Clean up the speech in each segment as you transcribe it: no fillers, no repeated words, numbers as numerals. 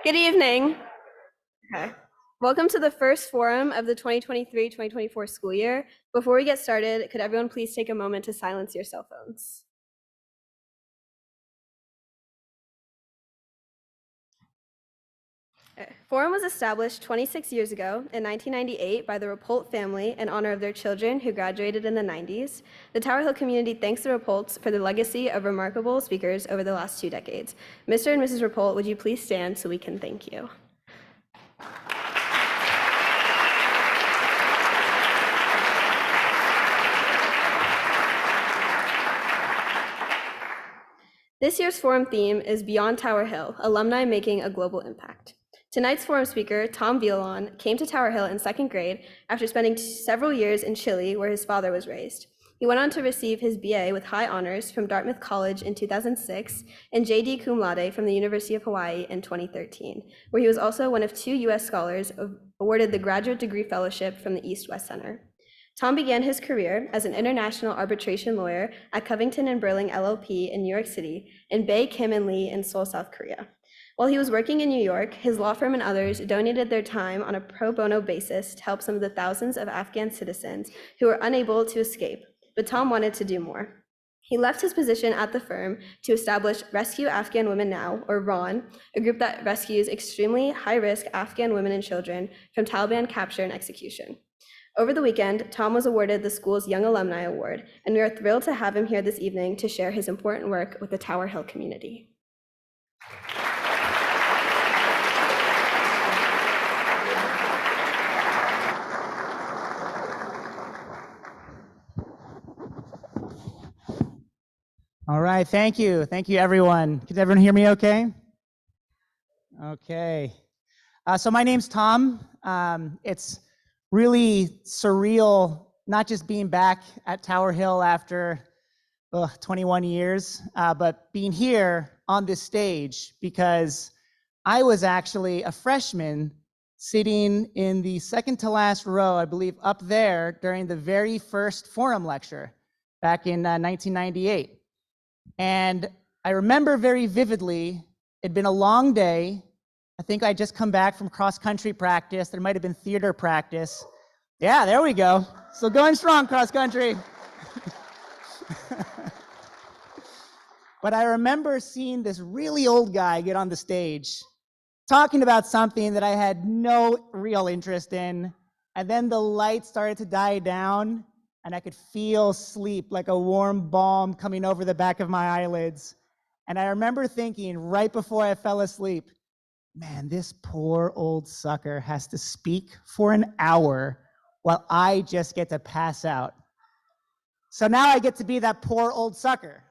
Good evening. Okay. Welcome to the first forum of the 2023-2024 school year. Before we get started, could everyone please take a moment to silence your cell phones? Okay. Forum was established 26 years ago in 1998 by the Rappolt family in honor of their children who graduated in the 90s. The Tower Hill community thanks the Rappolts for the legacy of remarkable speakers over the last 2 decades. Mr. and Mrs. Rappolt, would you please stand so we can thank you? This year's forum theme is Beyond Tower Hill, Alumni Making a Global Impact. Tonight's forum speaker, Dan Villalón, came to Tower Hill in 2nd grade after spending several years in Chile, where his father was raised. He went on to receive his BA with high honors from Dartmouth College in 2006 and JD cum laude from the University of Hawaii in 2013, where he was also one of 2 U.S. scholars awarded the Graduate Degree Fellowship from the East-West Center. Tom began his career as an international arbitration lawyer at Covington & Burling LLP in New York City and Bae, Kim & Lee in Seoul, South Korea. While he was working in New York, his law firm and others donated their time on a pro bono basis to help some of the thousands of Afghan citizens who were unable to escape, but Tom wanted to do more. He left his position at the firm to establish Rescue Afghan Women Now, or RAWN, a group that rescues extremely high-risk Afghan women and children from Taliban capture and execution. Over the weekend, Tom was awarded the school's Young Alumni Award, and we are thrilled to have him here this evening to share his important work with the Tower Hill community. All right, thank you. Thank you, everyone. Can everyone hear me okay? Okay. So my name's Tom. It's really surreal, not just being back at Tower Hill after 21 years, but being here on this stage because I was actually a freshman sitting in the second to last row, I believe, up there during the very first forum lecture back in 1998. And I remember very vividly, it'd been a long day. I think I'd just come back from cross-country practice. There might have been theater practice. Yeah, there we go. So going strong, cross-country. But I remember seeing this really old guy get on the stage, talking about something that I had no real interest in. And then the light started to die down, and I could feel sleep like a warm balm coming over the back of my eyelids. And I remember thinking right before I fell asleep, man, this poor old sucker has to speak for an hour while I just get to pass out. So now I get to be that poor old sucker,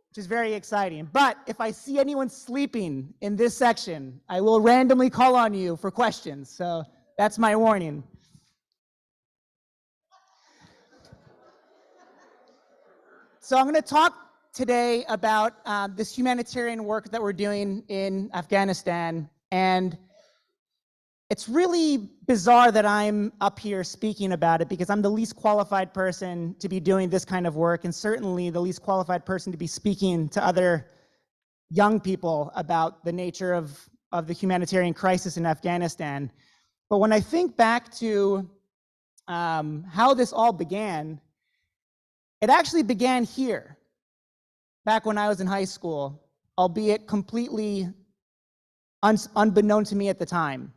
which is very exciting. But if I see anyone sleeping in this section, I will randomly call on you for questions. So that's my warning. So I'm going to talk today about this humanitarian work that we're doing in Afghanistan. And it's really bizarre that I'm up here speaking about it because I'm the least qualified person to be doing this kind of work, and certainly the least qualified person to be speaking to other young people about the nature of the humanitarian crisis in Afghanistan. But when I think back to how this all began, it actually began here, back when I was in high school, albeit completely unbeknown to me at the time.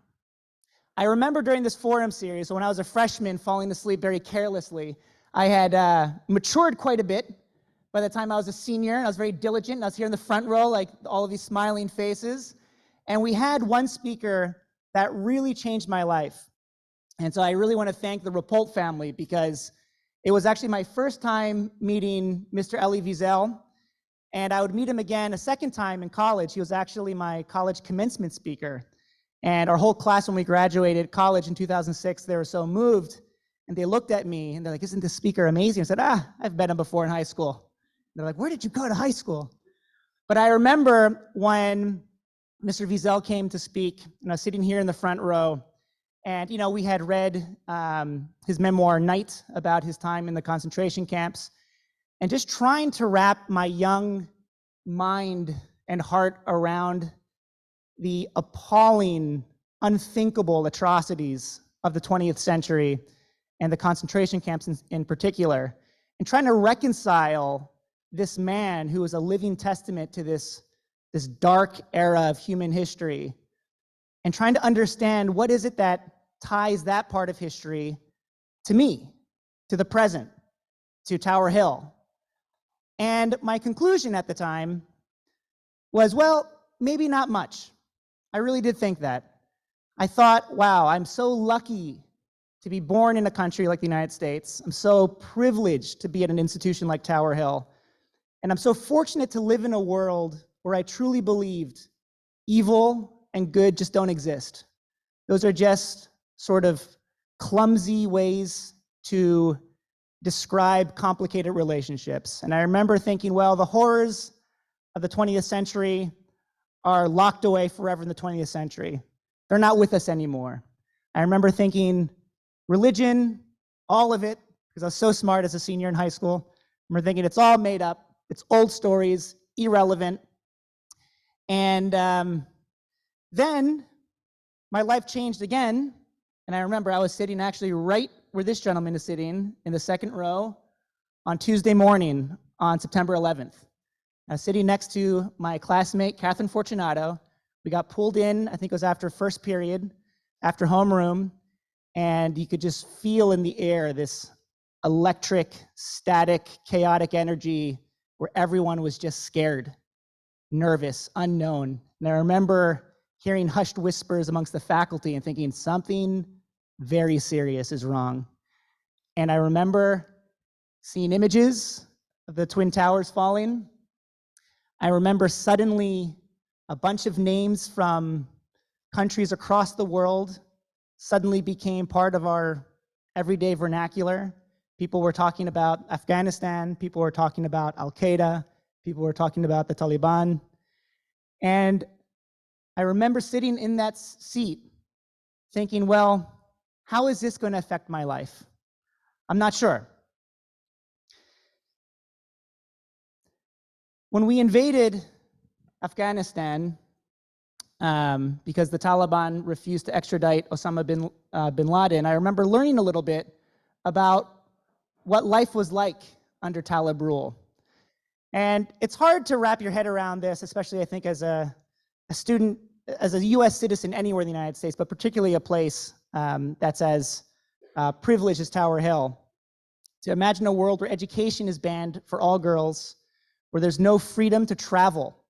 I remember during this forum series, when I was a freshman falling asleep very carelessly, I had matured quite a bit. By the time I was a senior, I was very diligent. I was here in the front row, like all of these smiling faces. And we had one speaker that really changed my life. And so I really want to thank the Rappolt family because it was actually my first time meeting Mr. Elie Wiesel. And I would meet him again a second time in college. He was actually my college commencement speaker. And our whole class, when we graduated college in 2006, they were so moved. And they looked at me and they're like, isn't this speaker amazing? I said, I've met him before in high school. And they're like, where did you go to high school? But I remember when Mr. Wiesel came to speak, and I was sitting here in the front row. And, you know, we had read his memoir, Night, about his time in the concentration camps. And just trying to wrap my young mind and heart around the appalling, unthinkable atrocities of the 20th century and the concentration camps in particular, and trying to reconcile this man who is a living testament to this dark era of human history, and trying to understand what is it that ties that part of history to me, to the present, to Tower Hill. And my conclusion at the time was, well, maybe not much. I really did think that. I thought, wow, I'm so lucky to be born in a country like the United States. I'm so privileged to be at an institution like Tower Hill. And I'm so fortunate to live in a world where I truly believed evil and good just don't exist. Those are just sort of clumsy ways to describe complicated relationships. And I remember thinking, well, the horrors of the 20th century are locked away forever in the 20th century. They're not with us anymore. I remember thinking, religion, all of it, because I was so smart as a senior in high school, I remember thinking it's all made up, it's old stories, irrelevant. And then my life changed again, and I remember I was sitting actually right where this gentleman is sitting in the second row on Tuesday morning on September 11th. I was sitting next to my classmate, Catherine Fortunato. We got pulled in, I think it was after first period, after homeroom, and you could just feel in the air this electric, static, chaotic energy where everyone was just scared, nervous, unknown. And I remember hearing hushed whispers amongst the faculty and thinking something very serious is wrong. And I remember seeing images of the Twin Towers falling. I remember suddenly a bunch of names from countries across the world suddenly became part of our everyday vernacular. People were talking about Afghanistan, people were talking about Al-Qaeda, people were talking about the Taliban. And I remember sitting in that seat thinking, well, how is this going to affect my life? I'm not sure. When we invaded Afghanistan, because the Taliban refused to extradite Osama bin Laden, I remember learning a little bit about what life was like under Talib rule. And it's hard to wrap your head around this, especially I think as a student, as a US citizen anywhere in the United States, but particularly a place that's as privileged as Tower Hill. To imagine a world where education is banned for all girls, where there's no freedom to travel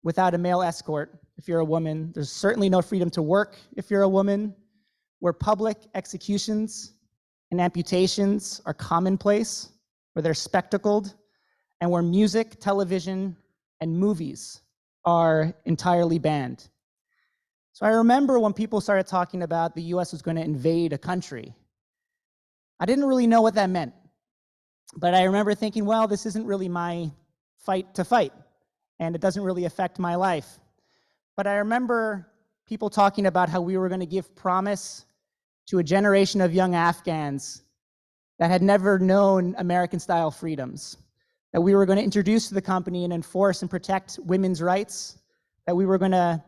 without a male escort if you're a woman. There's certainly no freedom to work if you're a woman, where public executions and amputations are commonplace, where they're spectacled, and where music, television, and movies are entirely banned. So I remember when people started talking about the US was going to invade a country. I didn't really know what that meant, but I remember thinking, well, this isn't really my fight to fight, and it doesn't really affect my life. But I remember people talking about how we were going to give promise to a generation of young Afghans that had never known American-style freedoms, that we were going to introduce to the company and enforce and protect women's rights, that we were going to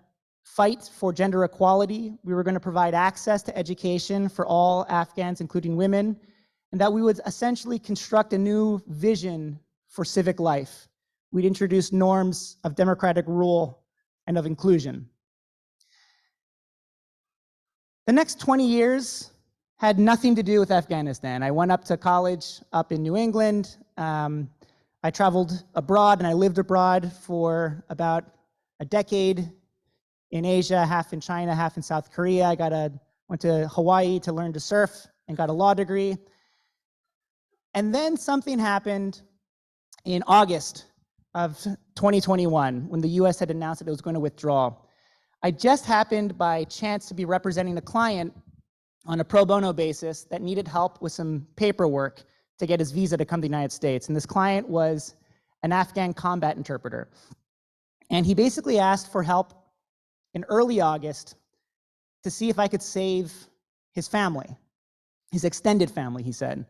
fight for gender equality, we were going to provide access to education for all Afghans, including women, and that we would essentially construct a new vision for civic life. We'd introduce norms of democratic rule and of inclusion. The next 20 years had nothing to do with Afghanistan. I went up to college up in New England. I traveled abroad and I lived abroad for about a decade in Asia, half in China, half in South Korea. I went to Hawaii to learn to surf and got a law degree. And then something happened in August of 2021 when the US had announced that it was going to withdraw. I just happened by chance to be representing a client on a pro bono basis that needed help with some paperwork to get his visa to come to the United States. And this client was an Afghan combat interpreter. And he basically asked for help in early August to see if I could save his family, his extended family, he said.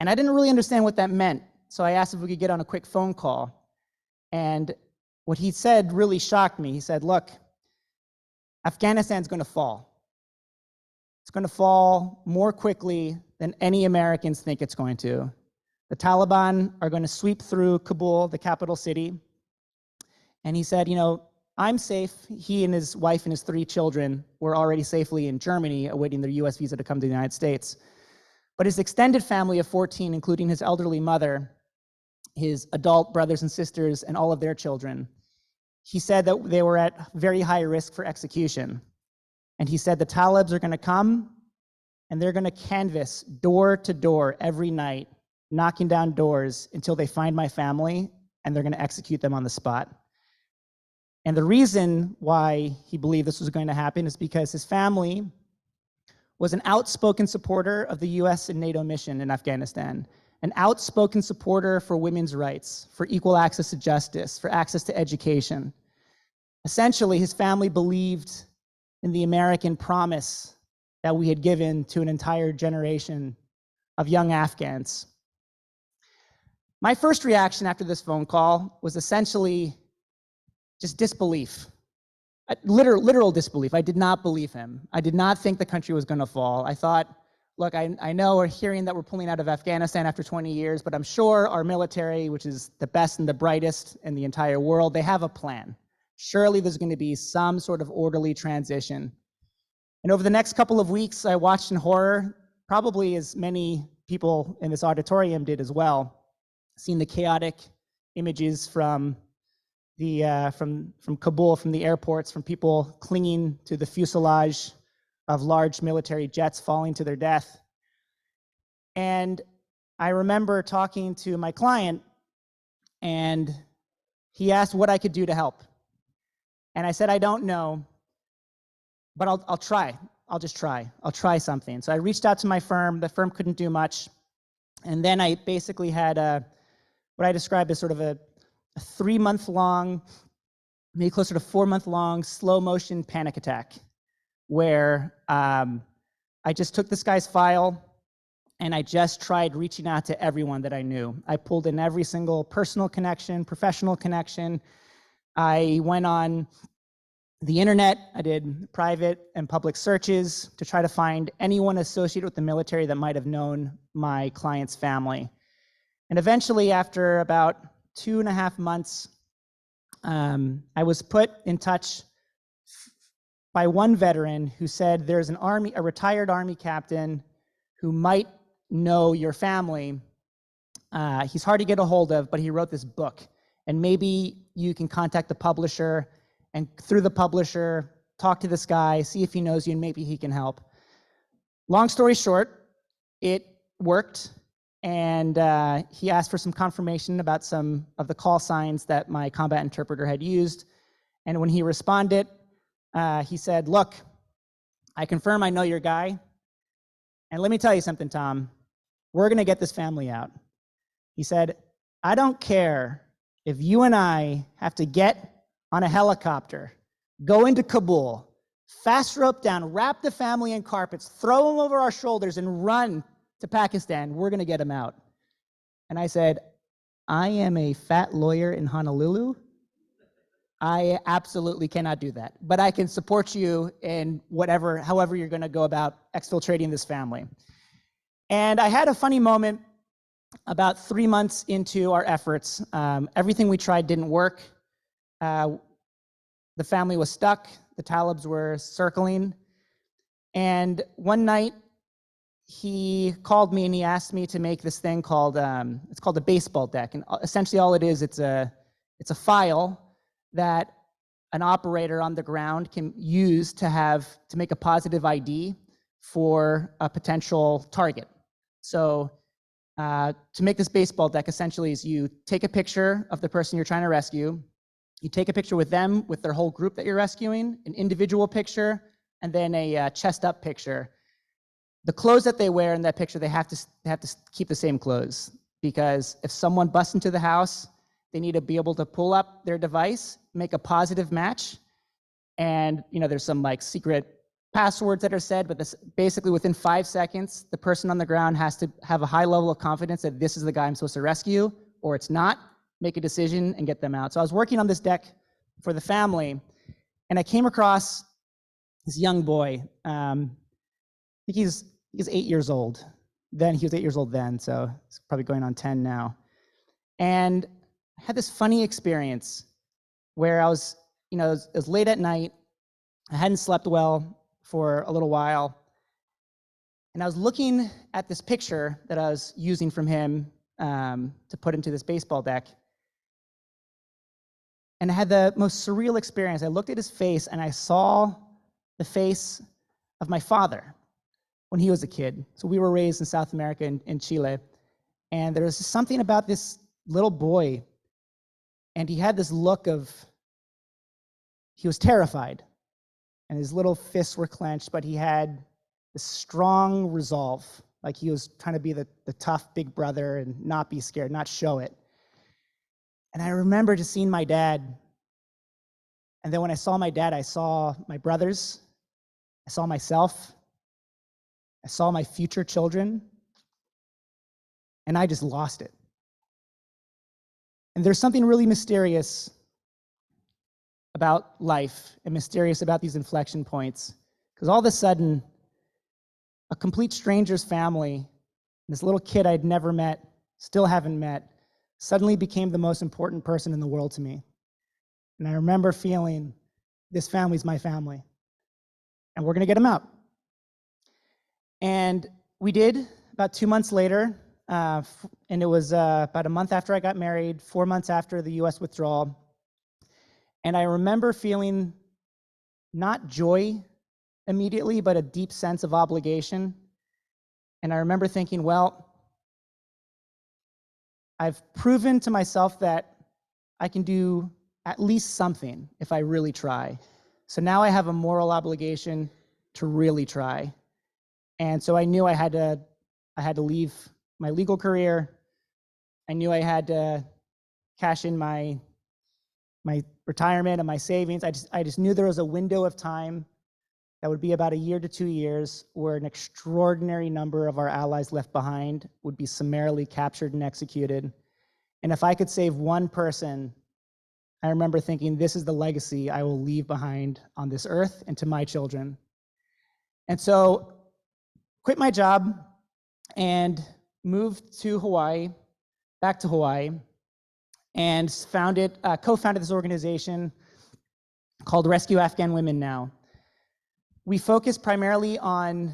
And I didn't really understand what that meant. So I asked if we could get on a quick phone call. And what he said really shocked me. He said, look, Afghanistan's going to fall. It's going to fall more quickly than any Americans think it's going to. The Taliban are going to sweep through Kabul, the capital city. And he said, I'm safe. He and his wife and his 3 children were already safely in Germany, awaiting their US visa to come to the United States. But his extended family of 14, including his elderly mother, his adult brothers and sisters, and all of their children, he said that they were at very high risk for execution. And he said the Talibs are going to come and they're going to canvass door to door every night, knocking down doors until they find my family, and they're going to execute them on the spot. And the reason why he believed this was going to happen is because his family was an outspoken supporter of the US and NATO mission in Afghanistan, an outspoken supporter for women's rights, for equal access to justice, for access to education. Essentially, his family believed in the American promise that we had given to an entire generation of young Afghans. My first reaction after this phone call was essentially just disbelief, literal disbelief. I did not believe him. I did not think the country was going to fall. I thought, look, I know we're hearing that we're pulling out of Afghanistan after 20 years, but I'm sure our military, which is the best and the brightest in the entire world, they have a plan. Surely there's going to be some sort of orderly transition. And over the next couple of weeks, I watched in horror, probably as many people in this auditorium did as well, seeing the chaotic images from Kabul, from the airports, from people clinging to the fuselage of large military jets falling to their death. And I remember talking to my client, and he asked what I could do to help. And I said, I don't know, but I'll try. I'll just try. I'll try something. So I reached out to my firm. The firm couldn't do much. And then I basically had what I described as sort of a 3-month-long, maybe closer to 4-month-long, slow motion panic attack, where I just took this guy's file and I just tried reaching out to everyone that I knew. I pulled in every single personal connection, professional connection. I went on the internet. I did private and public searches to try to find anyone associated with the military that might have known my client's family. And eventually, after about 2.5 months, I was put in touch by one veteran who said there's a retired Army captain who might know your family. He's hard to get a hold of, but he wrote this book. And maybe you can contact the publisher, and through the publisher, talk to this guy, see if he knows you, and maybe he can help. Long story short, it worked. And he asked for some confirmation about some of the call signs that my combat interpreter had used. And when he responded, he said, look, I confirm I know your guy. And let me tell you something, Tom. We're going to get this family out. He said, I don't care if you and I have to get on a helicopter, go into Kabul, fast rope down, wrap the family in carpets, throw them over our shoulders, and run to Pakistan. We're going to get them out. And I said, I am a fat lawyer in Honolulu. I absolutely cannot do that, but I can support you in however you're going to go about exfiltrating this family. And I had a funny moment about 3 months into our efforts. Everything we tried didn't work. The family was stuck. The Talibs were circling. And one night, he called me and he asked me to make this thing called, it's called a baseball deck. And essentially all it is, it's a file that an operator on the ground can use to make a positive ID for a potential target. So to make this baseball deck essentially is you take a picture of the person you're trying to rescue, you take a picture with them, with their whole group that you're rescuing, an individual picture, and then a chest up picture. The clothes that they wear in that picture, they have to keep the same clothes, because if someone busts into the house, they need to be able to pull up their device, make a positive match, and there's some secret passwords that are said, but basically within 5 seconds, the person on the ground has to have a high level of confidence that this is the guy I'm supposed to rescue, or it's not, make a decision and get them out. So I was working on this deck for the family, and I came across this young boy. I think he's 8 years old. Then he was 8 years old then, so he's probably going on 10 now. And I had this funny experience where I was, it was late at night. I hadn't slept well for a little while. And I was looking at this picture that I was using from him to put into this baseball deck. And I had the most surreal experience. I looked at his face and I saw the face of my father when he was a kid. So we were raised in South America in Chile. And there was something about this little boy. And he had this look of, he was terrified. And his little fists were clenched, but he had this strong resolve. Like he was trying to be the tough big brother and not be scared, not show it. And I remember just seeing my dad. And then when I saw my dad, I saw my brothers. I saw myself. I saw my future children. And I just lost it. And there's something really mysterious about life and mysterious about these inflection points. Because all of a sudden, a complete stranger's family, this little kid I'd never met, still haven't met, suddenly became the most important person in the world to me. And I remember feeling, this family's my family. And we're going to get them out. And we did about 2 months later. And it was about a month after I got married, 4 months after the US withdrawal. And I remember feeling not joy immediately, but a deep sense of obligation. And I remember thinking, well, I've proven to myself that I can do at least something if I really try. So now I have a moral obligation to really try. And so I knew I had to leave my legal career. I knew I had to cash in my retirement and my savings. I just knew there was a window of time that would be about 1 year to 2 years where an extraordinary number of our allies left behind would be summarily captured and executed. And if I could save one person, I remember thinking, this is the legacy I will leave behind on this earth and to my children. And so quit my job and moved to Hawaii, back to Hawaii, and co-founded this organization called Rescue Afghan Women Now. We focus primarily on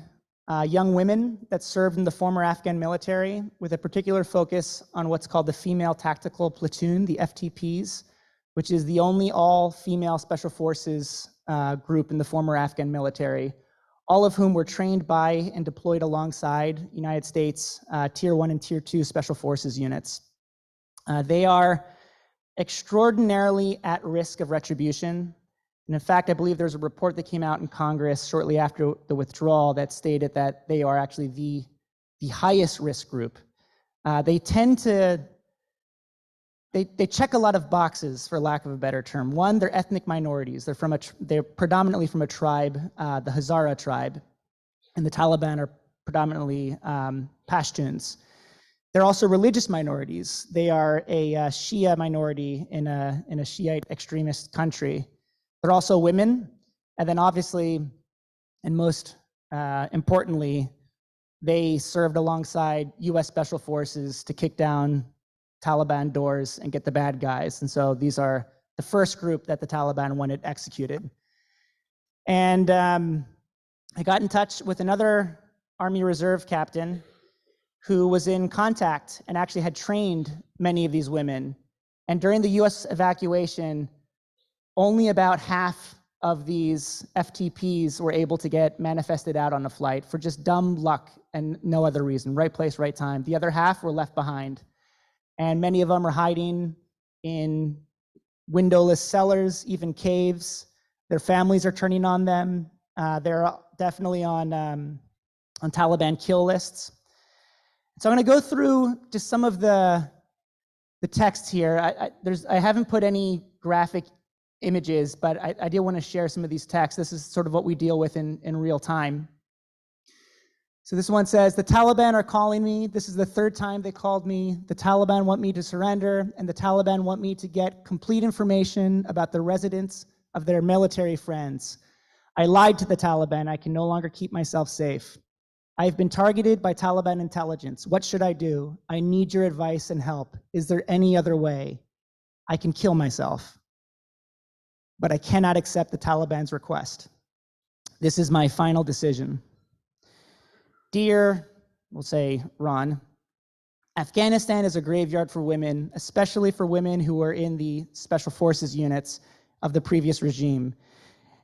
young women that served in the former Afghan military, with a particular focus on what's called the Female Tactical Platoon, the FTPs, which is the only all-female special forces group in the former Afghan military, all of whom were trained by and deployed alongside United States Tier 1 and Tier 2 special forces units. They are extraordinarily at risk of retribution. And in fact, I believe there's a report that came out in Congress shortly after the withdrawal that stated that they are actually the highest risk group. They tend to, they check a lot of boxes, for lack of a better term. One, they're ethnic minorities. They're predominantly from a tribe, the Hazara tribe, and the Taliban are predominantly Pashtuns. They're also religious minorities. They are a Shia minority in a Shiite extremist country. They're also women, and then obviously, and most importantly, they served alongside US Special Forces to kick down Taliban doors and get the bad guys. And so these are the first group that the Taliban wanted executed. And I got in touch with another Army Reserve captain who was in contact and actually had trained many of these women. And during the US evacuation, only about half of these FTPs were able to get manifested out on a flight for just dumb luck and no other reason. Right place, right time. The other half were left behind. And many of them are hiding in windowless cellars, even caves. Their families are turning on them. They're definitely on Taliban kill lists. So I'm going to go through just some of the text here. I haven't put any graphic images, but I did want to share some of these texts. This is sort of what we deal with in real time. So this one says, the Taliban are calling me. This is the third time they called me. The Taliban want me to surrender, and the Taliban want me to get complete information about the residence of their military friends. I lied to the Taliban. I can no longer keep myself safe. I've been targeted by Taliban intelligence. What should I do? I need your advice and help. Is there any other way? I can kill myself, but I cannot accept the Taliban's request. This is my final decision. Dear, we'll say RAWN, Afghanistan is a graveyard for women, especially for women who were in the special forces units of the previous regime.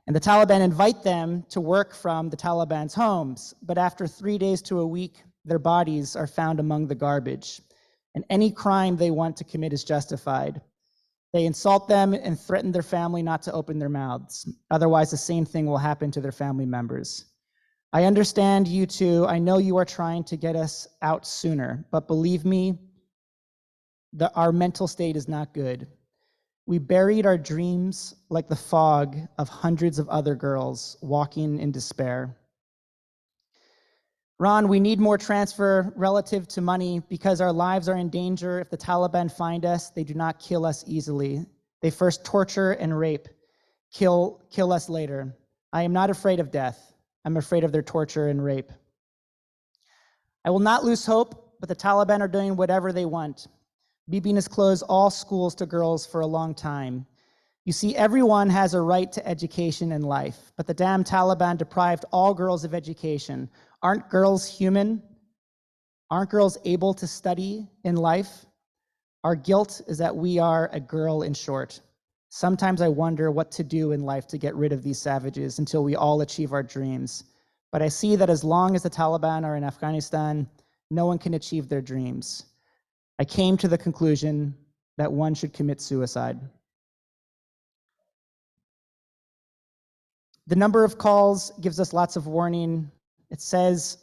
And the Taliban invite them to work from the Taliban's homes, but after 3 days to a week, their bodies are found among the garbage. And any crime they want to commit is justified. They insult them and threaten their family not to open their mouths. Otherwise, the same thing will happen to their family members. I understand you two. I know you are trying to get us out sooner, but believe me, our mental state is not good. We buried our dreams like the fog of hundreds of other girls walking in despair. RAWN, we need more transfer relative to money because our lives are in danger. If the Taliban find us, they do not kill us easily. They first torture and rape, kill us later. I am not afraid of death. I'm afraid of their torture and rape. I will not lose hope, but the Taliban are doing whatever they want. Bibi has closed all schools to girls for a long time. You see, everyone has a right to education and life, but the damn Taliban deprived all girls of education. Aren't girls human? Aren't girls able to study in life? Our guilt is that we are a girl, in short. Sometimes I wonder what to do in life to get rid of these savages until we all achieve our dreams. But I see that as long as the Taliban are in Afghanistan, no one can achieve their dreams. I came to the conclusion that one should commit suicide. The number of calls gives us lots of warning. It says,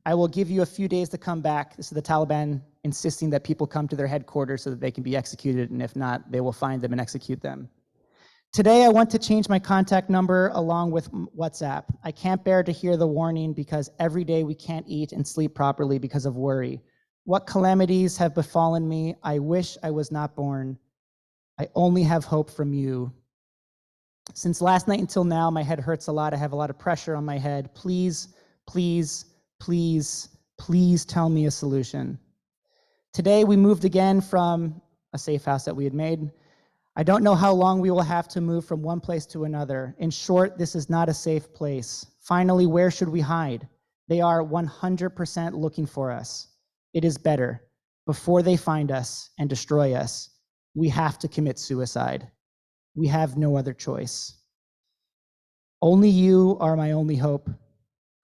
I will give you a few days to come back. This is the Taliban insisting that people come to their headquarters so that they can be executed, and if not, they will find them and execute them. Today, I want to change my contact number along with WhatsApp. I can't bear to hear the warning because every day we can't eat and sleep properly because of worry. What calamities have befallen me? I wish I was not born. I only have hope from you. Since last night until now, my head hurts a lot. I have a lot of pressure on my head. Please, please, please, please tell me a solution. Today, we moved again from a safe house that we had made. I don't know how long we will have to move from one place to another. In short, this is not a safe place. Finally, where should we hide? They are 100% looking for us. It is better. Before they find us and destroy us, we have to commit suicide. We have no other choice. Only you are my only hope.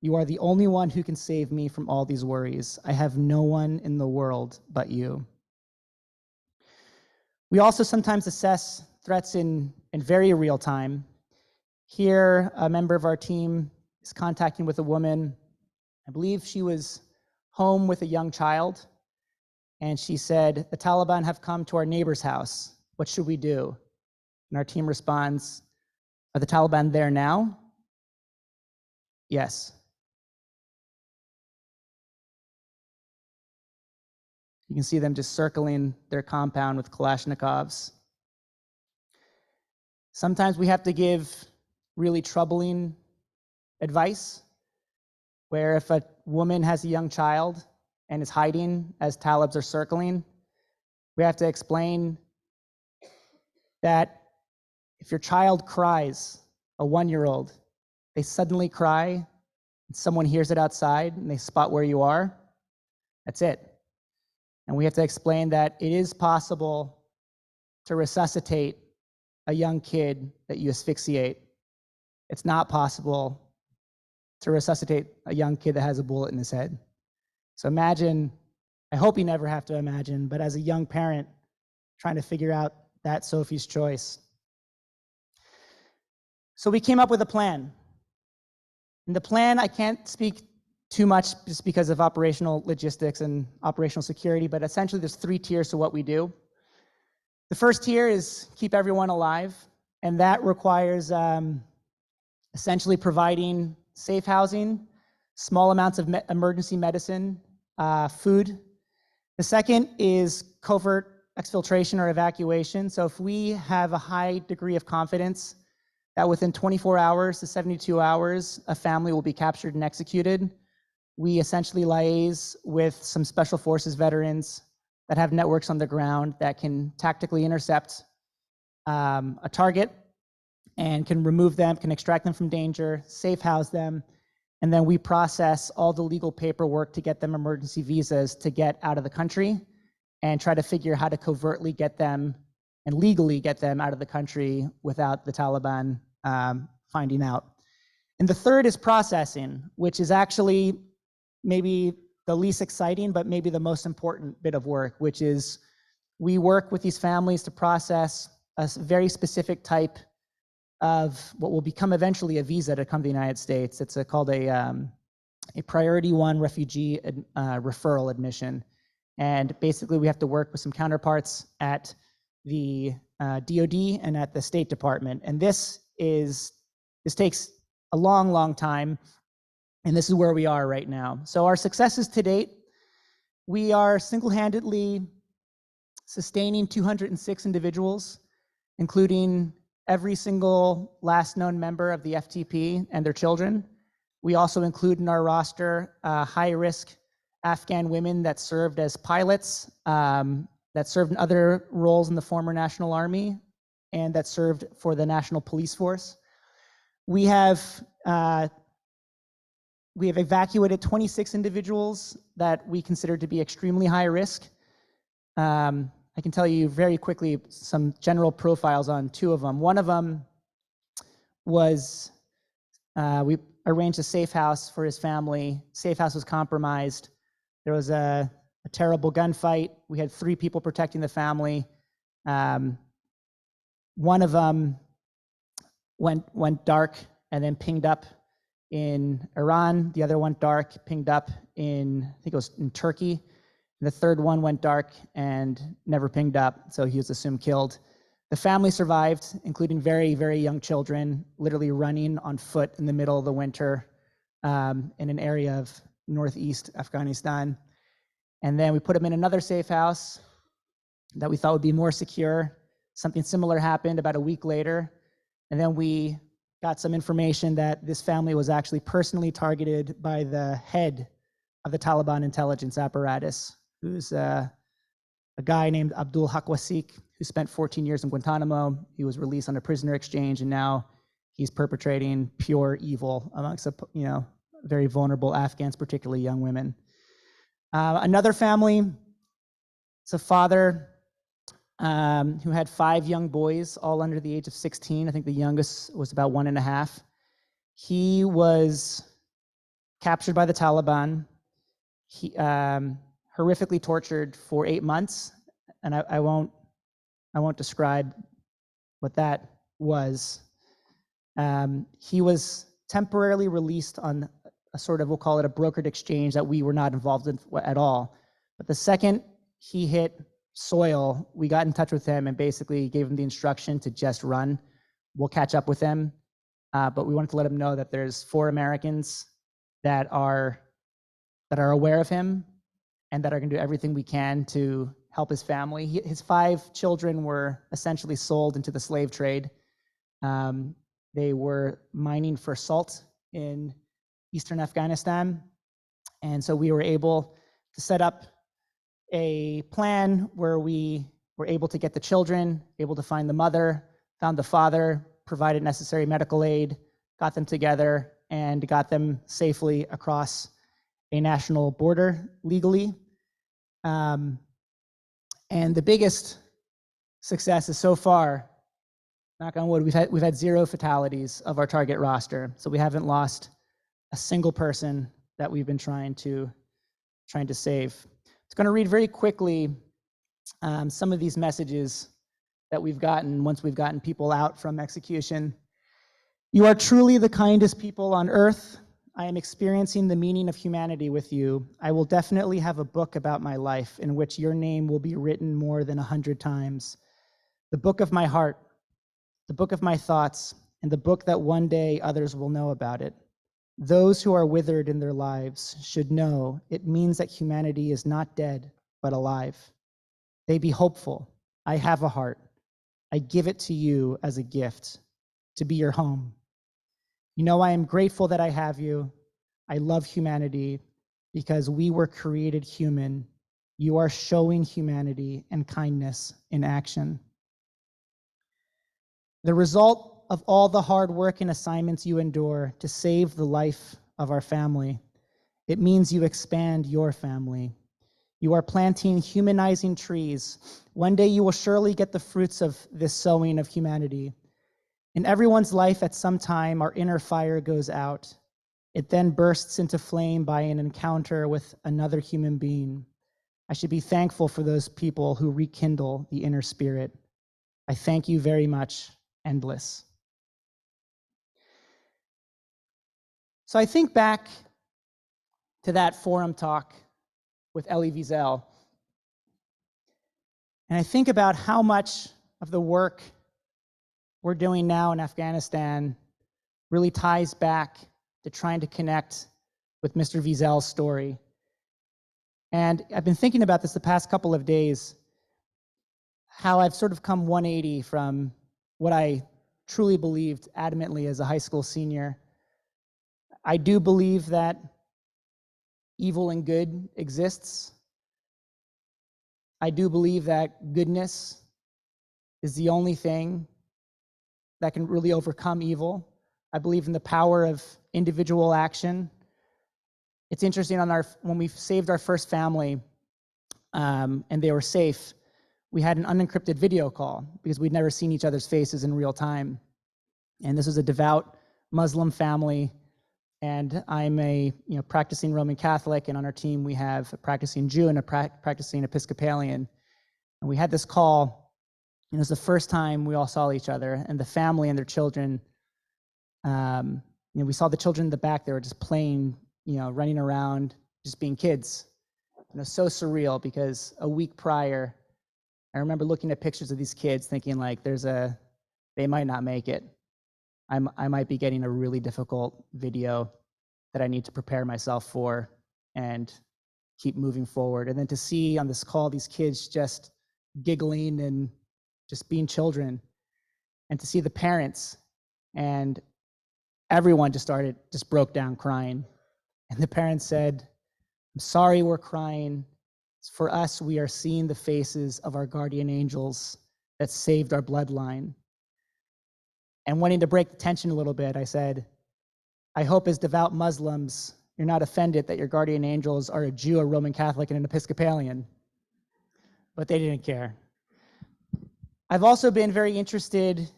You are the only one who can save me from all these worries. I have no one in the world but you. We also sometimes assess threats in very real time. Here, a member of our team is contacting with a woman. I believe she was home with a young child, and she said, the Taliban have come to our neighbor's house. What should we do? And our team responds, are the Taliban there now? Yes. You can see them just circling their compound with Kalashnikovs. Sometimes we have to give really troubling advice, where if a woman has a young child and is hiding as Talibs are circling, we have to explain that if your child cries, a 1-year-old, they suddenly cry, and someone hears it outside and they spot where you are, that's it. And we have to explain that it is possible to resuscitate a young kid that you asphyxiate. It's not possible to resuscitate a young kid that has a bullet in his head. So imagine, I hope you never have to imagine, but as a young parent, trying to figure out that Sophie's choice. So we came up with a plan. And the plan, I can't speak too much just because of operational logistics and operational security, but essentially there's 3 tiers to what we do. The first tier is keep everyone alive, and that requires essentially providing safe housing, small amounts of emergency medicine, food. The second is covert exfiltration or evacuation. So if we have a high degree of confidence that within 24 hours to 72 hours, a family will be captured and executed. We essentially liaise with some special forces veterans that have networks on the ground that can tactically intercept a target and can remove them, can extract them from danger, safe house them, and then we process all the legal paperwork to get them emergency visas to get out of the country and try to figure how to covertly get them and legally get them out of the country without the Taliban finding out. And the third is processing, which is actually maybe the least exciting, but maybe the most important bit of work, which is we work with these families to process a very specific type of what will become eventually a visa to come to the United States. It's called a Priority 1 refugee referral admission. And basically we have to work with some counterparts at the DOD and at the State Department. And this takes a long, long time. And this is where we are right now. So our successes to date, we are single-handedly sustaining 206 individuals, including every single last known member of the FTP and their children. We also include in our roster high-risk Afghan women that served as pilots, that served in other roles in the former National Army, and that served for the National Police Force. We have evacuated 26 individuals that we consider to be extremely high risk. I can tell you very quickly some general profiles on two of them. One of them was, we arranged a safe house for his family. Safe house was compromised. There was a terrible gunfight. We had 3 people protecting the family. One of them went dark and then pinged up in Iran. The other went dark, pinged up in, I think it was in Turkey. The third one went dark and never pinged up, so he was assumed killed. The family survived, including very, very young children, literally running on foot in the middle of the winter in an area of northeast Afghanistan. And then we put them in another safe house that we thought would be more secure. Something similar happened about a week later. And then we got some information that this family was actually personally targeted by the head of the Taliban intelligence apparatus, who's a guy named Abdul Hakwasik, who spent 14 years in Guantanamo. He was released on a prisoner exchange, and now he's perpetrating pure evil amongst very vulnerable Afghans, particularly young women. Another family, it's a father who had 5 young boys, all under the age of 16. I think the youngest was about 1.5. He was captured by the Taliban. He horrifically tortured for 8 months, and I won't describe what that was. He was temporarily released on a sort of, we'll call it a brokered exchange that we were not involved in at all. But the second he hit soil, we got in touch with him and basically gave him the instruction to just run. We'll catch up with him. But we wanted to let him know that there's 4 Americans that are aware of him and that are going to do everything we can to help his family. His 5 children were essentially sold into the slave trade. They were mining for salt in eastern Afghanistan. And so we were able to set up a plan where we were able to get the children, able to find the mother, found the father, provided necessary medical aid, got them together, and got them safely across a national border legally. And the biggest success is so far, knock on wood, we've had 0 fatalities of our target roster. So we haven't lost a single person that we've been trying to save. It's going to read very quickly some of these messages that we've gotten once we've gotten people out from execution. You are truly the kindest people on earth. I am experiencing the meaning of humanity with you. I will definitely have a book about my life in which your name will be written more than 100 times. The book of my heart, the book of my thoughts, and the book that one day others will know about it. Those who are withered in their lives should know it means that humanity is not dead, but alive. They be hopeful. I have a heart. I give it to you as a gift. to be your home. You know, I am grateful that I have you. I love humanity because we were created human. You are showing humanity and kindness in action. The result of all the hard work and assignments you endure to save the life of our family, it means you expand your family. You are planting humanizing trees. One day you will surely get the fruits of this sowing of humanity. In everyone's life at some time, our inner fire goes out. It then bursts into flame by an encounter with another human being. I should be thankful for those people who rekindle the inner spirit. I thank you very much, Endless. So I think back to that forum talk with Elie Wiesel, and I think about how much of the work we're doing now in Afghanistan really ties back to trying to connect with Mr. Wiesel's story. And I've been thinking about this the past couple of days, how I've sort of come 180 from what I truly believed adamantly as a high school senior. I do believe that evil and good exists. I do believe that goodness is the only thing that can really overcome evil. I believe in the power of individual action. It's interesting, when we saved our first family and they were safe, we had an unencrypted video call because we'd never seen each other's faces in real time. And this was a devout Muslim family, and I'm a practicing Roman Catholic, and on our team we have a practicing Jew and a practicing Episcopalian. And we had this call, and it was the first time we all saw each other, and the family and their children. We saw the children in the back; they were just playing, running around, just being kids. And it was so surreal because a week prior, I remember looking at pictures of these kids, thinking like, they might not make it. I might be getting a really difficult video that I need to prepare myself for and keep moving forward. And then to see on this call these kids just giggling and just being children, and to see the parents, and everyone just broke down crying. And the parents said, "I'm sorry we're crying. For us, we are seeing the faces of our guardian angels that saved our bloodline." And wanting to break the tension a little bit, I said, I hope as devout Muslims, you're not offended that your guardian angels are a Jew, a Roman Catholic, and an Episcopalian. But they didn't care. I've also been very interested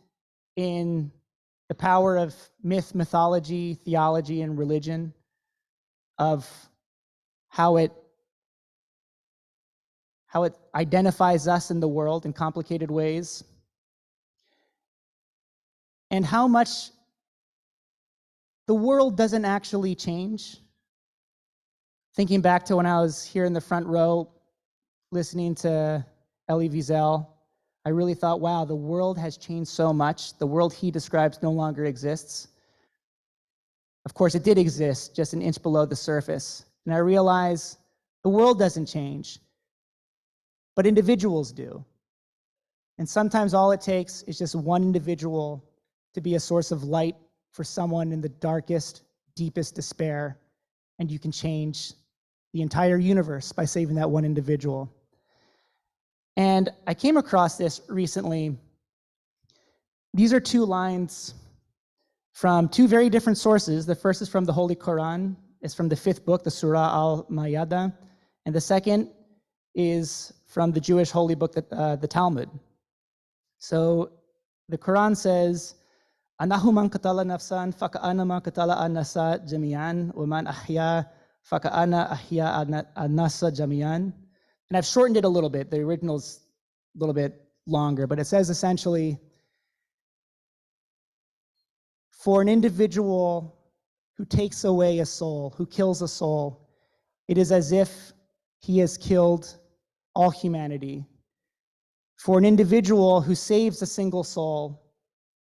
in the power of mythology, theology, and religion, of how it identifies us in the world in complicated ways, and how much the world doesn't actually change. Thinking back to when I was here in the front row listening to Elie Wiesel, I really thought, wow, the world has changed so much. The world he describes no longer exists. Of course, it did exist, just an inch below the surface. And I realized the world doesn't change, but individuals do. And sometimes all it takes is just one individual to be a source of light for someone in the darkest, deepest despair, and you can change the entire universe by saving that one individual. And I came across this recently. These are two lines from two very different sources. The first is from the Holy Quran. It's from the 5th book, the Surah Al-Ma'idah. And the second is from the Jewish holy book, the Talmud. So the Quran says, "Anahu man qatala nafsan faka'ana man qatala an-nasa jami'an wa man ahya faka'ana ahya an-nasa jami'an." And I've shortened it a little bit. The original's a little bit longer, but it says essentially, for an individual who takes away a soul, who kills a soul, it is as if he has killed all humanity. For an individual who saves a single soul,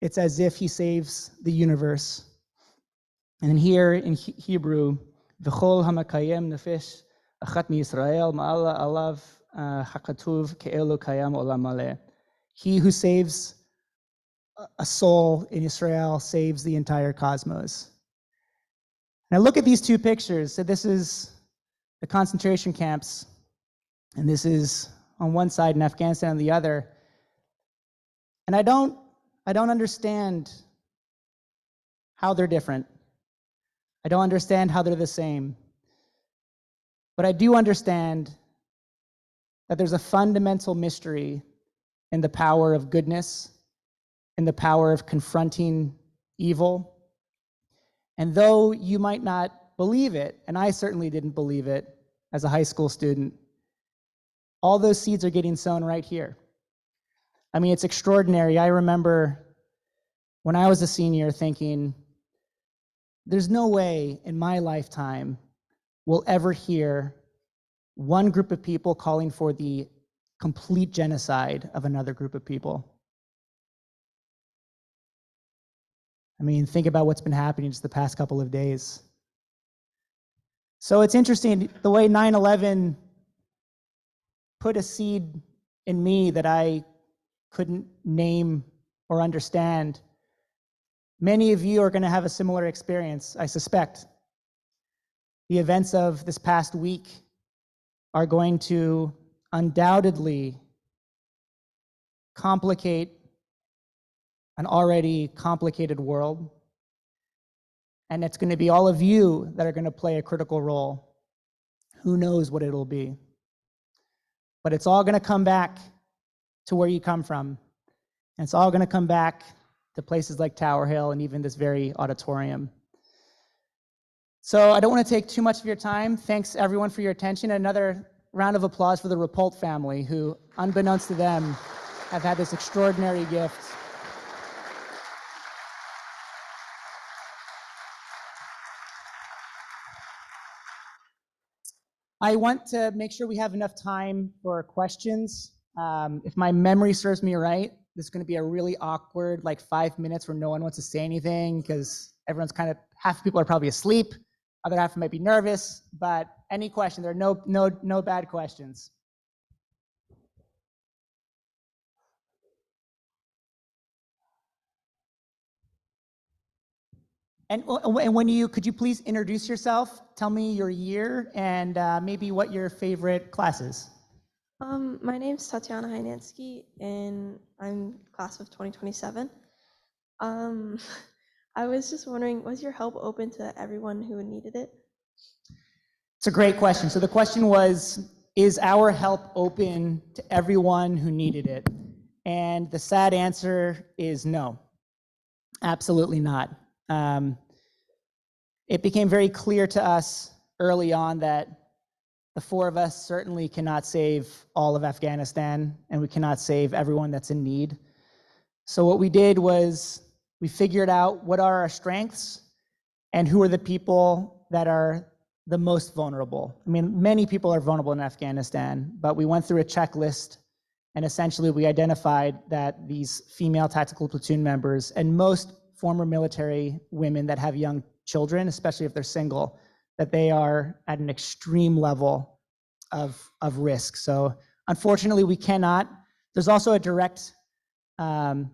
it's as if he saves the universe. And here in Hebrew, V'chol hamakayem nefesh achat miYisrael ma'ala alav hakatuv ke'elu kayam olam maleh. He who saves a soul in Israel saves the entire cosmos. And I look at these two pictures. So this is the concentration camps, and this is on one side and Afghanistan on the other. And I don't understand how they're different. I don't understand how they're the same. But I do understand that there's a fundamental mystery in the power of goodness, in the power of confronting evil. And though you might not believe it, and I certainly didn't believe it as a high school student, all those seeds are getting sown right here. I mean, it's extraordinary. I remember when I was a senior thinking, there's no way in my lifetime we'll ever hear one group of people calling for the complete genocide of another group of people. I mean, think about what's been happening just the past couple of days. So it's interesting, the way 9/11 put a seed in me that I couldn't name or understand. Many of you are going to have a similar experience, I suspect. The events of this past week are going to undoubtedly complicate an already complicated world. And it's going to be all of you that are going to play a critical role. Who knows what it'll be? But it's all going to come back to where you come from. And it's all going to come back to places like Tower Hill and even this very auditorium. So I don't want to take too much of your time. Thanks everyone for your attention. Another round of applause for the Rapult family, who, unbeknownst to them, have had this extraordinary gift. I want to make sure we have enough time for questions. If my memory serves me right, this is going to be a really awkward, like 5 minutes where no one wants to say anything because everyone's kind of, half the people are probably asleep, other half might be nervous, but any question, there are no bad questions. And when could you please introduce yourself? Tell me your year and maybe what your favorite class is. My name's Tatiana Hynansky, and I'm class of 2027. I was just wondering, was your help open to everyone who needed it? It's a great question. So the question was, is our help open to everyone who needed it? And the sad answer is no, absolutely not. It became very clear to us early on that the four of us certainly cannot save all of Afghanistan, and we cannot save everyone that's in need. So what we did was we figured out what are our strengths and who are the people that are the most vulnerable. I mean, many people are vulnerable in Afghanistan, but we went through a checklist, and essentially we identified that these female tactical platoon members and most former military women that have young children, especially if they're single, that they are at an extreme level of risk. So unfortunately, we cannot. There's also a direct, our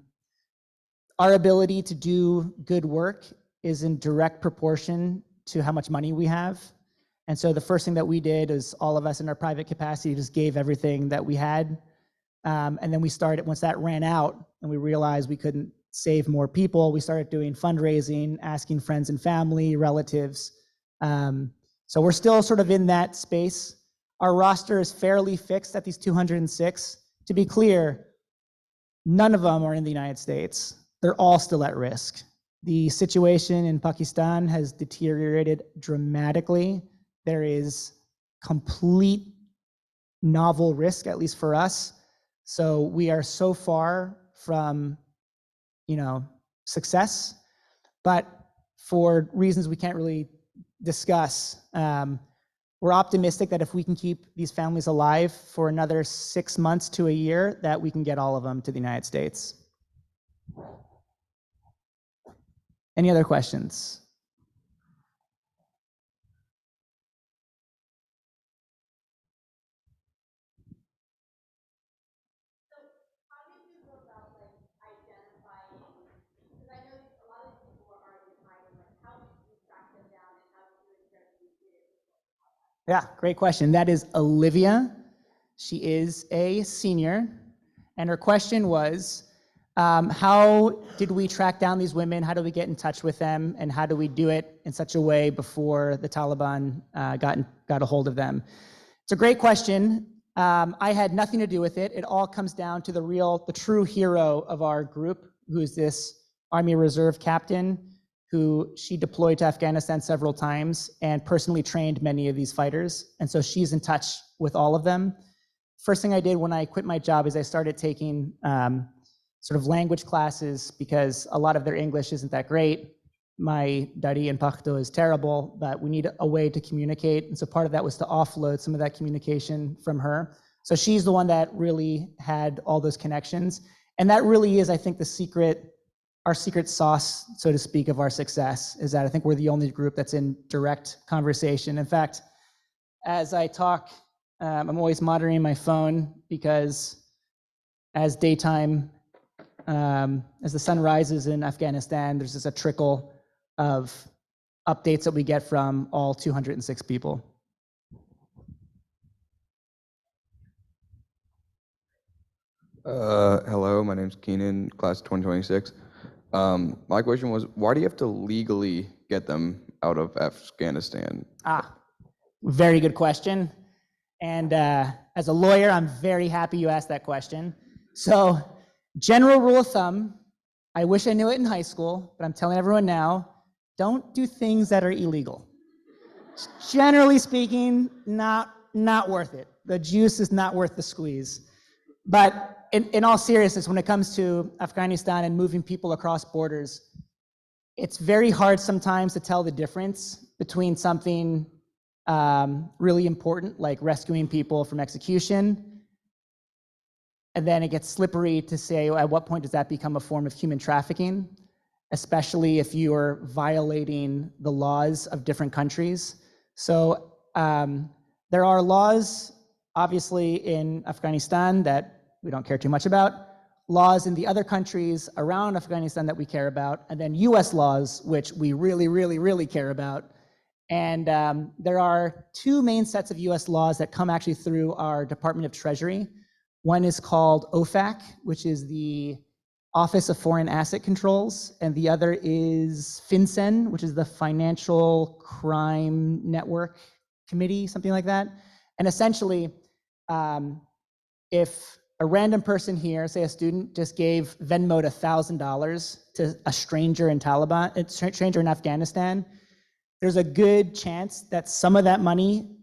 ability to do good work is in direct proportion to how much money we have. And so the first thing that we did is all of us in our private capacity just gave everything that we had. And then we started, once that ran out and we realized we couldn't save more people, we started doing fundraising, asking friends and family, relatives. So we're still sort of in that space. Our roster is fairly fixed at these 206. To be clear, none of them are in the United States. They're all still at risk. The situation in Pakistan has deteriorated dramatically. There is complete novel risk, at least for us. So we are so far from, success, but for reasons we can't really discuss, we're optimistic that if we can keep these families alive for another 6 months to a year, that we can get all of them to the United States. Any other questions? Yeah, great question. That is Olivia. She is a senior, and her question was, how did we track down these women? How do we get in touch with them? And how do we do it in such a way before the Taliban got a hold of them? It's a great question. I had nothing to do with it. It all comes down to the true hero of our group, who's this Army Reserve captain who she deployed to Afghanistan several times and personally trained many of these fighters. And so she's in touch with all of them. First thing I did when I quit my job is I started taking sort of language classes because a lot of their English isn't that great. My Dari and Pakhto is terrible, but we need a way to communicate. And so part of that was to offload some of that communication from her. So she's the one that really had all those connections. And that really is, I think, our secret sauce, so to speak, of our success, is that I think we're the only group that's in direct conversation. In fact, as I talk, I'm always monitoring my phone because as daytime, as the sun rises in Afghanistan, there's just a trickle of updates that we get from all 206 people. Hello, my name's Keenan, class of 2026. My question was, why do you have to legally get them out of Afghanistan? Very good question. And as a lawyer, I'm very happy you asked that question. So, general rule of thumb, I wish I knew it in high school, but I'm telling everyone now, don't do things that are illegal. Generally speaking, not worth it. The juice is not worth the squeeze. But in all seriousness, when it comes to Afghanistan and moving people across borders, it's very hard sometimes to tell the difference between something really important, like rescuing people from execution, and then it gets slippery to say, at what point does that become a form of human trafficking, especially if you are violating the laws of different countries. So there are laws, obviously, in Afghanistan that we don't care too much about, laws in the other countries around Afghanistan that we care about, and then US laws, which we really, really, really care about. And there are two main sets of US laws that come actually through our Department of Treasury. One is called OFAC, which is the Office of Foreign Asset Controls, and the other is FinCEN, which is the Financial Crime Network Committee, something like that. And essentially, if a random person here, say a student, just gave Venmo'd $1,000 to a stranger in Afghanistan, there's a good chance that some of that money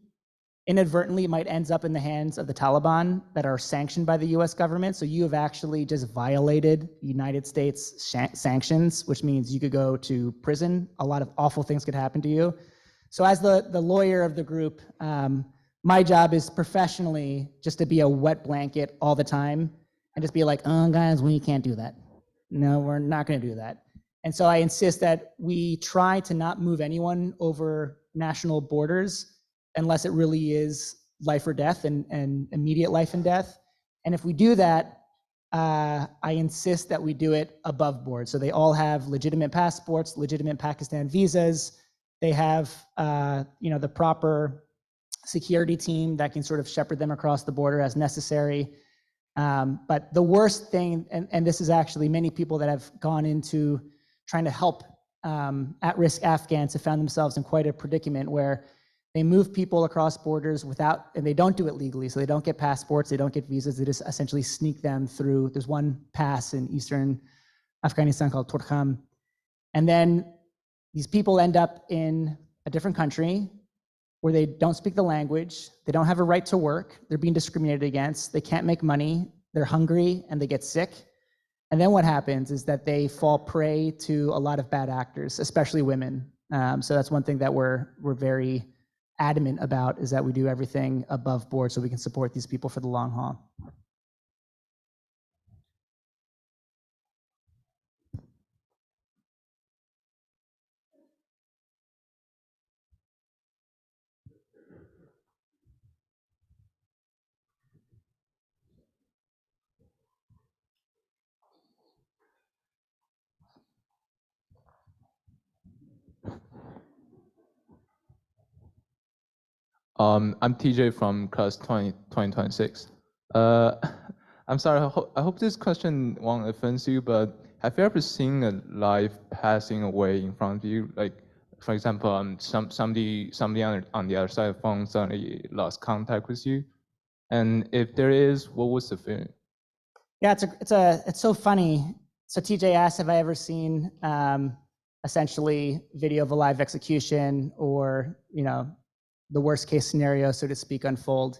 inadvertently might ends up in the hands of the Taliban that are sanctioned by the US government. So you have actually just violated United States sanctions, which means you could go to prison. A lot of awful things could happen to you. So as the lawyer of the group, my job is professionally just to be a wet blanket all the time and just be like, oh guys, we can't do that. No, we're not gonna do that. And so I insist that we try to not move anyone over national borders unless it really is life or death and immediate life and death. And if we do that, I insist that we do it above board. So they all have legitimate passports, legitimate Pakistan visas. They have the proper security team that can sort of shepherd them across the border as necessary. But the worst thing, and this is actually many people that have gone into trying to help at-risk Afghans have found themselves in quite a predicament where they move people across borders and they don't do it legally. So they don't get passports, they don't get visas, they just essentially sneak them through. There's one pass in eastern Afghanistan called Turkham. And then these people end up in a different country where they don't speak the language, they don't have a right to work, they're being discriminated against, they can't make money, they're hungry, and they get sick. And then what happens is that they fall prey to a lot of bad actors, especially women. So that's one thing that we're very adamant about, is that we do everything above board so we can support these people for the long haul. I'm TJ from class 2026. I'm sorry, I hope this question won't offend you, but have you ever seen a life passing away in front of you? Like, for example, somebody on the other side of the phone suddenly lost contact with you? And if there is, what was the feeling? Yeah, it's so funny. So TJ asked, have I ever seen essentially video of a live execution, or the worst case scenario, so to speak, unfold?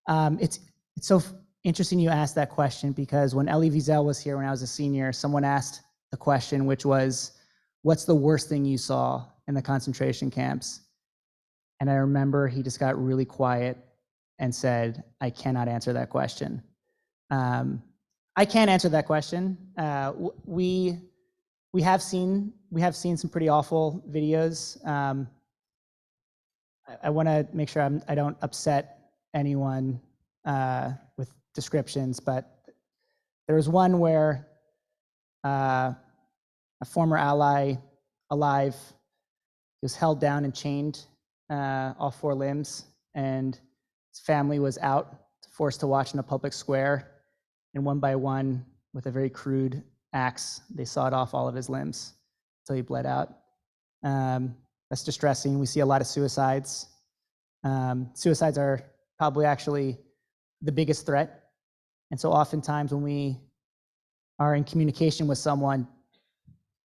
It's so interesting you asked that question, because when Elie Wiesel was here when I was a senior, someone asked the question, which was, what's the worst thing you saw in the concentration camps? And I remember he just got really quiet and said, I cannot answer that question. I can't answer that question. We have seen some pretty awful videos. I want to make sure I don't upset anyone with descriptions, but there was one where a former ally alive, he was held down and chained, all four limbs, and his family was out, forced to watch in a public square, and one by one, with a very crude axe, they sawed off all of his limbs until he bled out. That's distressing. We see a lot of suicides. Suicides are probably actually the biggest threat. And so oftentimes when we are in communication with someone,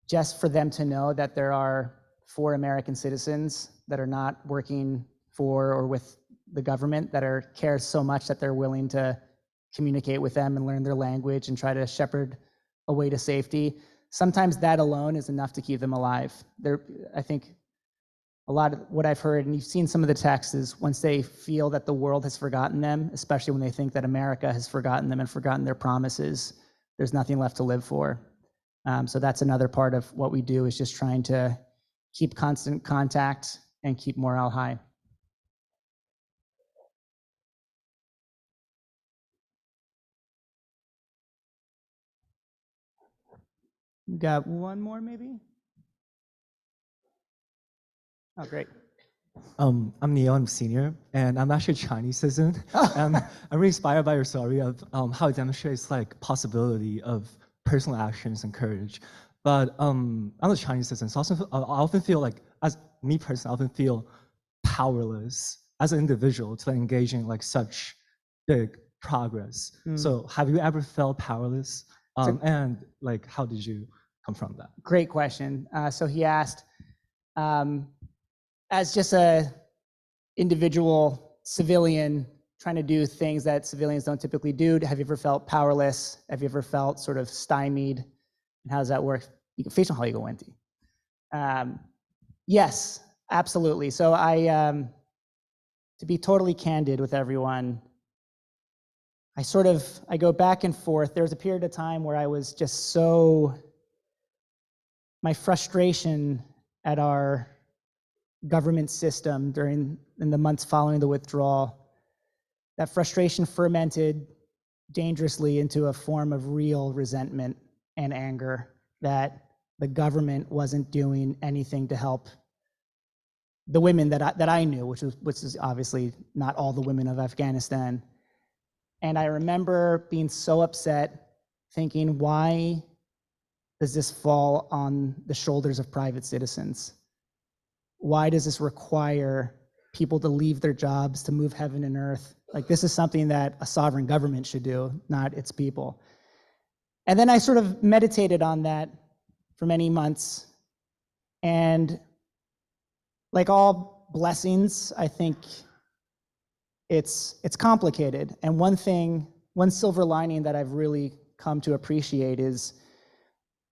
just for them to know that there are 4 American citizens that are not working for or with the government, that care so much that they're willing to communicate with them and learn their language and try to shepherd a way to safety, sometimes that alone is enough to keep them alive. I think a lot of what I've heard, and you've seen some of the texts, is once they feel that the world has forgotten them, especially when they think that America has forgotten them and forgotten their promises, there's nothing left to live for. So that's another part of what we do, is just trying to keep constant contact and keep morale high. We got one more, maybe? Oh, great. I'm Neil, I'm senior, and I'm actually a Chinese citizen. I'm really inspired by your story of how it demonstrates like possibility of personal actions and courage. But I'm a Chinese citizen, so I often feel like, as me personally, I often feel powerless as an individual to engage in like such big progress. So have you ever felt powerless? And like, how did you confront that? Great question. So he asked, as just a individual civilian trying to do things that civilians don't typically do, have you ever felt powerless? Have you ever felt sort of stymied? And how does that work? Face on how you go empty. Yes, absolutely. So to be totally candid with everyone, I go back and forth. There was a period of time where I was just my frustration at our government system in the months following the withdrawal, that frustration fermented dangerously into a form of real resentment and anger that the government wasn't doing anything to help the women that I knew, which is obviously not all the women of Afghanistan. And I remember being so upset, thinking, why does this fall on the shoulders of private citizens? Why does this require people to leave their jobs, to move heaven and earth? Like, this is something that a sovereign government should do, not its people. And then I sort of meditated on that for many months. And like all blessings, I think it's complicated. And one silver lining that I've really come to appreciate is,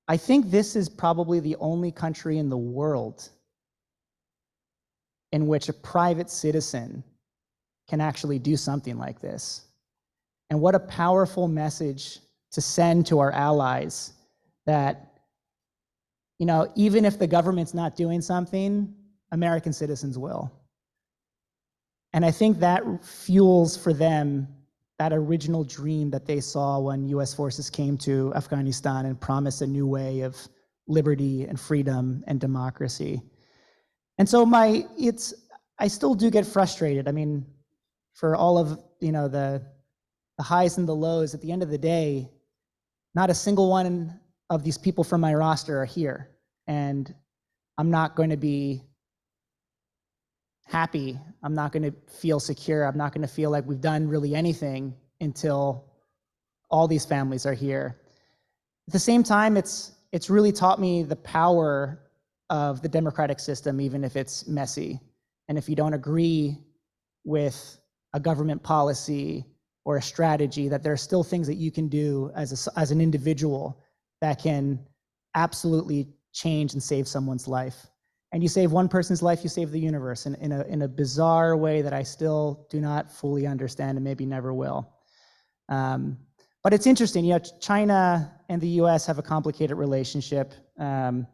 I think this is probably the only country in the world in which a private citizen can actually do something like this. And what a powerful message to send to our allies, that, even if the government's not doing something, American citizens will. And I think that fuels for them that original dream that they saw when US forces came to Afghanistan and promised a new way of liberty and freedom and democracy. And so I still do get frustrated. I mean, for all of, the highs and the lows, at the end of the day, not a single one of these people from my roster are here. And I'm not going to be happy. I'm not going to feel secure. I'm not going to feel like we've done really anything until all these families are here. At the same time, it's really taught me the power of the democratic system, even if it's messy. And if you don't agree with a government policy or a strategy, that there are still things that you can do as an individual that can absolutely change and save someone's life. And you save one person's life, you save the universe in a bizarre way that I still do not fully understand and maybe never will. But it's interesting, China and the US have a complicated relationship, and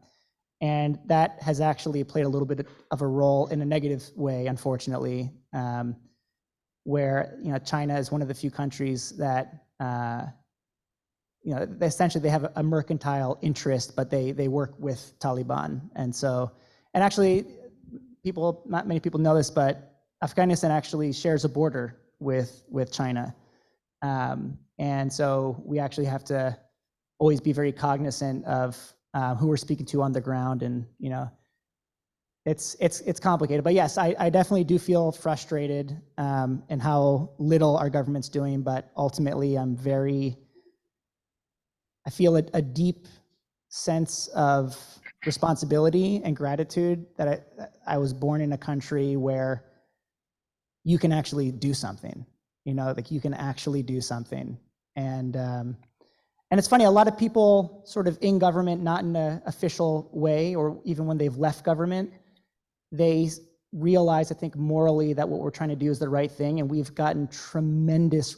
that has actually played a little bit of a role in a negative way, unfortunately, where China is one of the few countries that essentially they have a mercantile interest, but they work with Taliban, and actually not many people know this, but Afghanistan actually shares a border with China. And so we actually have to always be very cognizant of who we're speaking to on the ground, and it's complicated. But yes, I definitely do feel frustrated in how little our government's doing. But ultimately, I feel a deep sense of responsibility and gratitude that I was born in a country where you can actually do something. Like you can actually do something. And it's funny, a lot of people sort of in government, not in an official way, or even when they've left government, they realize, I think, morally that what we're trying to do is the right thing. And we've gotten tremendous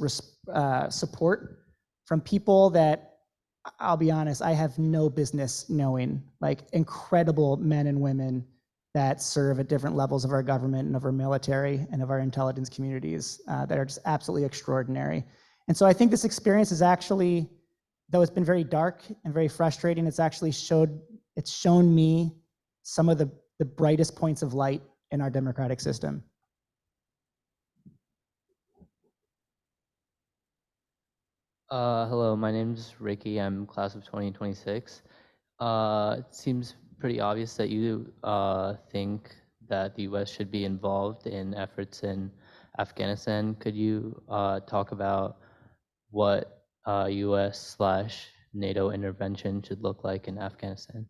support from people that, I'll be honest, I have no business knowing, like incredible men and women that serve at different levels of our government and of our military and of our intelligence communities that are just absolutely extraordinary. And so I think this experience is actually, though it's been very dark and very frustrating, it's shown me some of the brightest points of light in our democratic system. Hello, my name's Ricky. I'm class of 2026. It seems pretty obvious that you think that the U.S. should be involved in efforts in Afghanistan. Could you talk about what U.S./NATO intervention should look like in Afghanistan?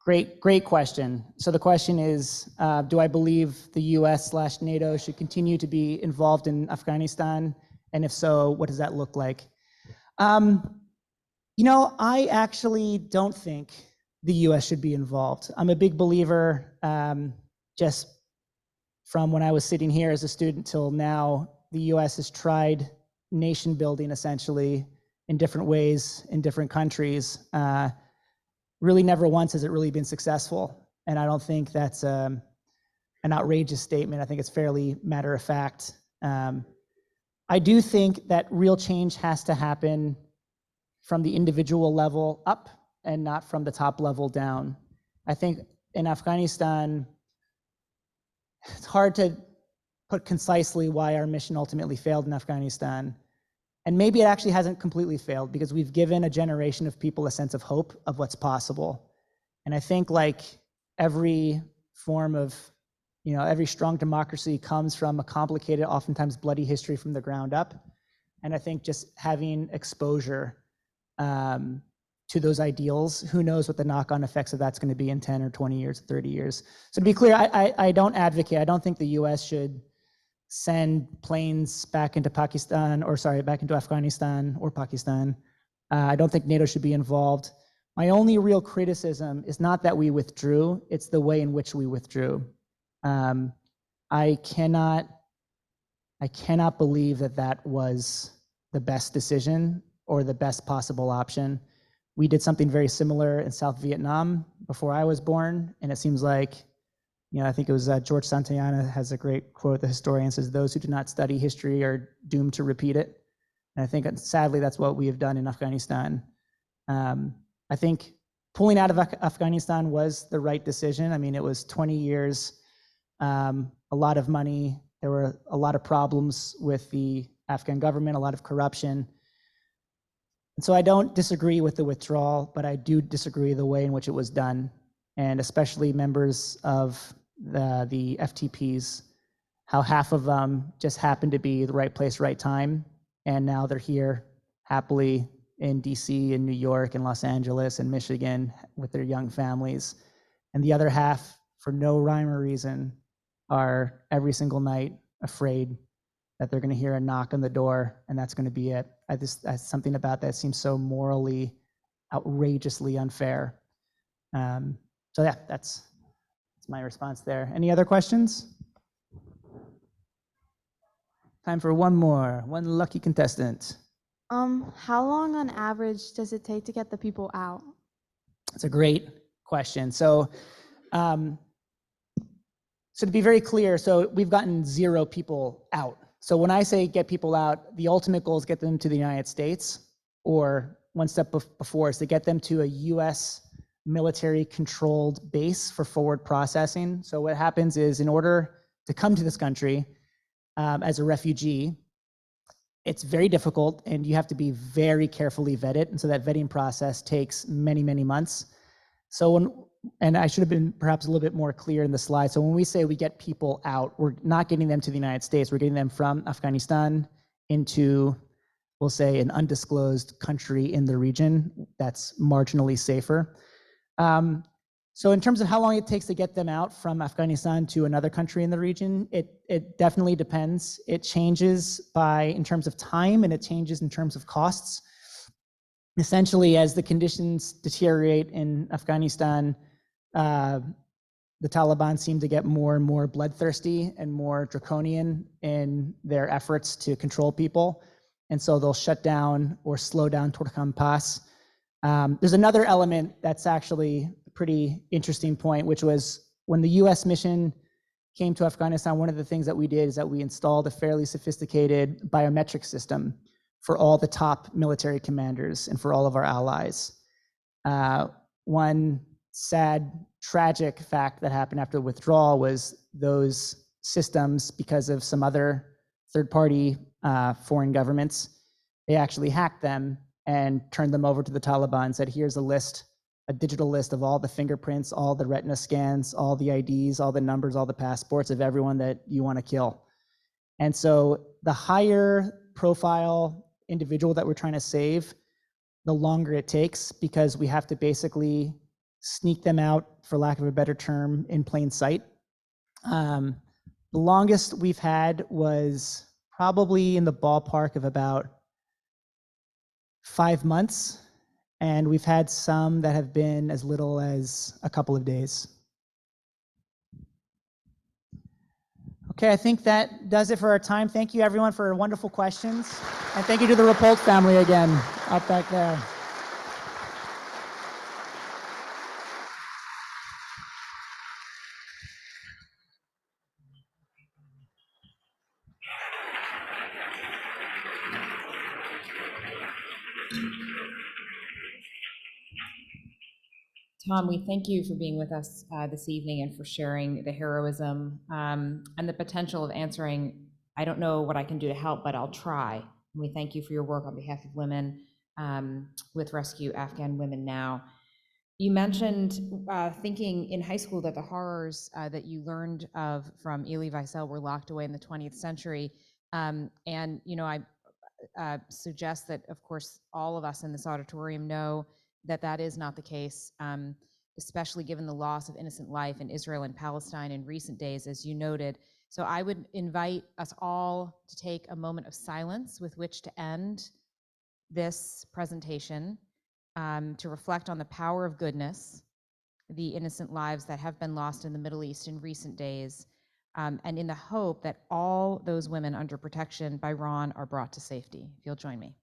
Great question. So the question is, do I believe the US/NATO should continue to be involved in Afghanistan? And if so, what does that look like? I actually don't think the US should be involved. I'm a big believer, just from when I was sitting here as a student till now, the US has tried nation building essentially in different ways in different countries. Really never once has it really been successful. And I don't think that's an outrageous statement. I think it's fairly matter of fact. I do think that real change has to happen from the individual level up and not from the top level down. I think in Afghanistan, it's hard to put concisely why our mission ultimately failed in Afghanistan. And maybe it actually hasn't completely failed because we've given a generation of people a sense of hope of what's possible. And I think like every form of, every strong democracy comes from a complicated, oftentimes bloody history from the ground up. And I think just having exposure to those ideals, who knows what the knock-on effects of that's going to be in 10 or 20 years, 30 years. So to be clear, I don't advocate, I don't think the US should send planes back into Afghanistan or Pakistan. I don't think NATO should be involved. My only real criticism is not that we withdrew, it's the way in which we withdrew. I cannot believe that was the best decision or the best possible option. We did something very similar in South Vietnam before I was born, and it seems like, I think it was George Santayana has a great quote, the historian says, "Those who do not study history are doomed to repeat it." And I think sadly that's what we have done in Afghanistan. I think pulling out of Afghanistan was the right decision. I mean, it was 20 years a lot of money. There were a lot of problems with the Afghan government, a lot of corruption. And so I don't disagree with the withdrawal, but I do disagree the way in which it was done, and especially members of the FTPs, how half of them just happened to be the right place, right time, and now they're here happily in DC and New York and Los Angeles and Michigan with their young families. And the other half, for no rhyme or reason, are every single night afraid that they're going to hear a knock on the door and that's going to be it. Something about that seems so morally outrageously unfair. So yeah, that's my response there. Any other questions? Time for one more, one lucky contestant. How long on average does it take to get the people out? It's a great question. So to be very clear, so we've gotten 0 people out. So when I say get people out, the ultimate goal is get them to the United States, or one step before is to get them to a US military controlled base for forward processing. So what happens is, in order to come to this country as a refugee, it's very difficult and you have to be very carefully vetted. And so that vetting process takes many, many months. So and I should have been perhaps a little bit more clear in the slide. So when we say we get people out, we're not getting them to the United States. We're getting them from Afghanistan into, we'll say, an undisclosed country in the region that's marginally safer. So in terms of how long it takes to get them out from Afghanistan to another country in the region, it definitely depends. It changes in terms of time, and it changes in terms of costs. Essentially, as the conditions deteriorate in Afghanistan, the Taliban seem to get more and more bloodthirsty and more draconian in their efforts to control people. And so they'll shut down or slow down Turkhan Pass. There's another element that's actually a pretty interesting point, which was when the US mission came to Afghanistan, one of the things that we did is that we installed a fairly sophisticated biometric system for all the top military commanders and for all of our allies. One sad, tragic fact that happened after the withdrawal was those systems, because of some other third-party foreign governments, they actually hacked them and turned them over to the Taliban and said, here's a list, a digital list of all the fingerprints, all the retina scans, all the IDs, all the numbers, all the passports of everyone that you want to kill. And so the higher profile individual that we're trying to save, the longer it takes, because we have to basically sneak them out, for lack of a better term, in plain sight. The longest we've had was probably in the ballpark of about 5 months, and we've had some that have been as little as a couple of days. Okay, I think that does it for our time. Thank you everyone for wonderful questions. And thank you to the Rappold family again, up back there. Tom, we thank you for being with us this evening and for sharing the heroism and the potential of answering, I don't know what I can do to help, but I'll try. And we thank you for your work on behalf of women with Rescue Afghan Women Now. You mentioned thinking in high school that the horrors that you learned of from Elie Wiesel were locked away in the 20th century. And, you know, I suggest that, of course, all of us in this auditorium know that that is not the case, especially given the loss of innocent life in Israel and Palestine in recent days, as you noted. So I would invite us all to take a moment of silence with which to end this presentation, to reflect on the power of goodness, the innocent lives that have been lost in the Middle East in recent days, and in the hope that all those women under protection by RAWN are brought to safety. If you'll join me.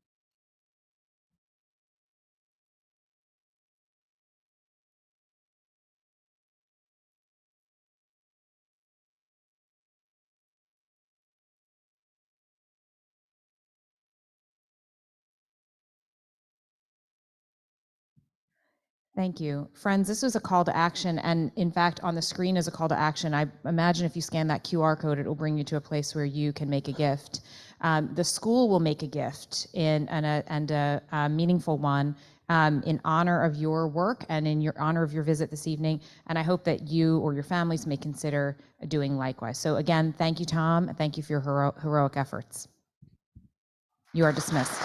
Thank you. Friends, this was a call to action, and in fact, on the screen is a call to action. I imagine if you scan that QR code, it will bring you to a place where you can make a gift. The school will make a gift and a meaningful one in honor of your work and in your honor of your visit this evening, and I hope that you or your families may consider doing likewise. So again, thank you, Tom, and thank you for your heroic efforts. You are dismissed.